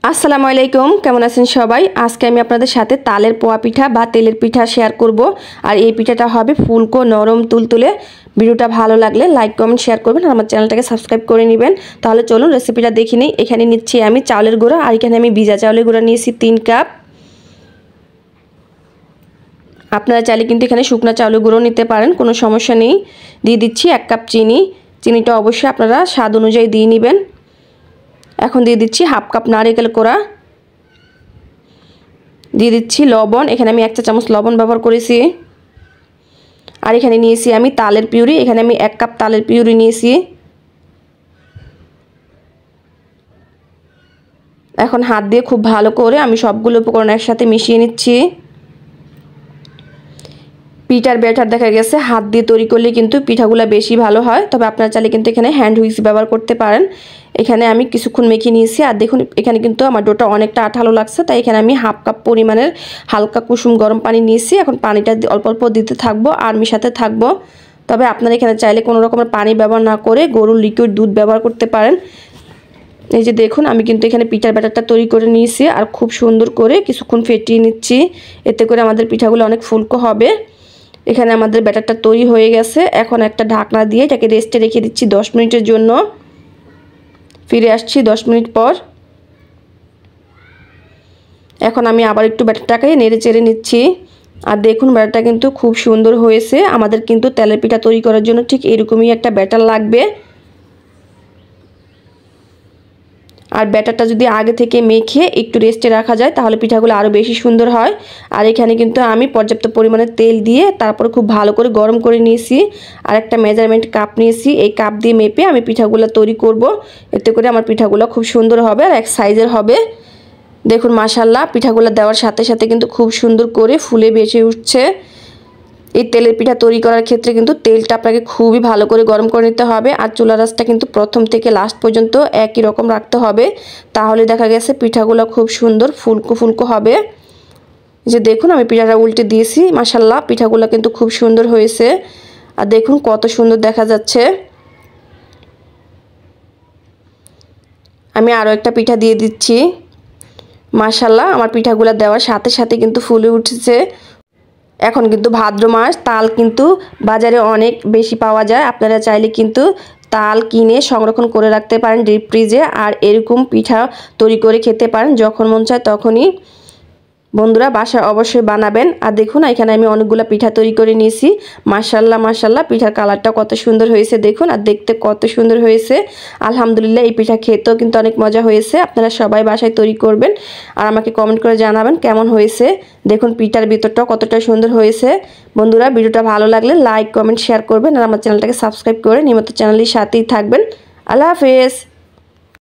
আসসালামু আলাইকুম, কেমন আছেন সবাই। আজকে আমি আপনাদের সাথে তালের পোয়া পিঠা বা তেলের পিঠা শেয়ার করব। আর এই পিঠাটা হবে ফুলকো নরম তুলতুলে। ভিডিওটা ভালো লাগলে লাইক কমেন্ট শেয়ার করবেন আর আমার চ্যানেলটাকে সাবস্ক্রাইব করে নেবেন। তাহলে চলুন রেসিপিটা দেখে নিই। এখানে নিচ্ছি আমি চাউলের গুঁড়া, আর এখানে আমি ভিজা চাউলের গুঁড়া নিয়েছি 3 কাপ। আপনারা চাইলে কিন্তু এখানে শুকনো চাউলের গুঁড়ো নিতে পারেন, কোনো সমস্যা নেই। দিয়ে দিচ্ছি 1 কাপ চিনি। চিনিটা অবশ্যই আপনারা স্বাদ অনুযায়ী দিয়ে নেবেন। এখন দিয়ে দিচ্ছি হাফ কাপ নারকেল কোড়া, দিয়ে দিচ্ছি লবণ। এখানে আমি 1 চা চামচ লবণ ব্যবহার করেছি। আর এখানে নিয়েছি আমি তালের পিউরি, এখানে আমি 1 কাপ তালের পিউরি নিয়েছি। এখন হাত দিয়ে খুব ভালো করে আমি সবগুলো উপকরণ একসাথে মিশিয়ে নিচ্ছি। পিঠার ব্যাটার দেখা গেছে হাত দিয়ে তৈরি করলে কিন্তু পিঠাগুলো বেশি ভালো হয়, তবে আপনারা চাইলে কিন্তু এখানে হ্যান্ড হুইক্স ব্যবহার করতে পারেন। এখানে আমি কিছুক্ষণ মেখে নিয়েছি। আর দেখুন এখানে কিন্তু আমার ডোটা অনেকটা আঠালো লাগছে, তাই এখানে আমি হাফ কাপ পরিমাণের হালকা কুসুম গরম পানি নিয়েছি। এখন পানিটা অল্প অল্প দিতে থাকবো আর মিশাতে থাকবো। তবে আপনারা এখানে চাইলে কোনো রকমের পানি ব্যবহার না করে গরুর লিকুইড দুধ ব্যবহার করতে পারেন। এই যে দেখুন আমি কিন্তু এখানে পিঠার ব্যাটারটা তৈরি করে নিয়েছি আর খুব সুন্দর করে কিছুক্ষণ ফেটিয়ে নিচ্ছি। এতে করে আমাদের পিঠাগুলো অনেক ফুলকো হবে। এখানে আমাদের ব্যাটারটা তৈরি হয়ে গেছে। এখন একটা ঢাকনা দিয়ে এটাকে রেস্টে রেখে দিচ্ছি 10 মিনিটের জন্য। ফিরে আসছি 10 মিনিট পর। এখন আমি আবার একটু ব্যাটারটাকে নেড়ে চেড়ে নিচ্ছি। আর দেখুন ব্যাটারটা কিন্তু খুব সুন্দর হয়েছে। আমাদের কিন্তু তেলের পিঠা তৈরি করার জন্য ঠিক এরকমই একটা ব্যাটার লাগবে। আর ব্যাটারটা যদি আগে থেকে মেখে একটু রেস্টে রাখা যায় তাহলে পিঠাগুলো আরও বেশি সুন্দর হয়। আর এখানে কিন্তু আমি পর্যাপ্ত পরিমাণে তেল দিয়ে তারপরে খুব ভালো করে গরম করে নিয়েছি। আর একটা মেজারমেন্ট কাপ নিয়েছি, এই কাপ দিয়ে মেপে আমি পিঠাগুলো তৈরি করব। এতে করে আমার পিঠাগুলো খুব সুন্দর হবে আর এক সাইজের হবে। দেখুন মাশাআল্লাহ পিঠাগুলো দেওয়ার সাথে সাথে কিন্তু খুব সুন্দর করে ফুলে ভেসে উঠছে। এই তেলের পিঠা তৈরি করার ক্ষেত্রে কিন্তু তেলটা আপনাকে খুবই ভালো করে গরম করে নিতে হবে। আর চুলার আঁচটা কিন্তু প্রথম থেকে লাস্ট পর্যন্ত একই রকম রাখতে হবে, তাহলে দেখা গেছে পিঠাগুলো খুব সুন্দর ফুলকো ফুলকো হবে। যে দেখুন আমি পিঠাটা উল্টে দিয়েছি, মাশাআল্লাহ পিঠাগুলো কিন্তু খুব সুন্দর হয়েছে। আর দেখুন কত সুন্দর দেখা যাচ্ছে। আমি আরও একটা পিঠা দিয়ে দিচ্ছি। মাশাআল্লাহ আমার পিঠাগুলো দেওয়ার সাথে সাথে কিন্তু ফুলে উঠেছে। এখন কিন্তু ভাদ্র মাস, তাল কিন্তু বাজারে অনেক বেশি পাওয়া যায়। আপনারা চাইলে কিন্তু তাল কিনে সংরক্ষণ করে রাখতে পারেন ডিপ ফ্রিজে, আর এরকম পিঠা তৈরি করে খেতে পারেন যখন মন চায় তখনই। বন্ধুরা বাসায় অবশ্যই বানাবেন। আর দেখুন এখানে আমি অনেকগুলো পিঠা তৈরি করে নিয়েছি। মাশাআল্লাহ মাশাআল্লাহ পিঠার কালারটা কত সুন্দর হয়েছে দেখুন, আর দেখতে কত সুন্দর হয়েছে। আলহামদুলিল্লাহ এই পিঠা খেতেও কিন্তু অনেক মজা হয়েছে। আপনারা সবাই বাসায় তৈরি করবেন আর আমাকে কমেন্ট করে জানাবেন কেমন হয়েছে। দেখুন পিঠার ভিতরটাও কতটা সুন্দর হয়েছে। বন্ধুরা ভিডিওটা ভালো লাগলে লাইক কমেন্ট শেয়ার করবেন আর আমার চ্যানেলটাকে সাবস্ক্রাইব করে নিয়মিত চ্যানেলের সাথেই থাকবেন। আল্লাহ হাফেজ।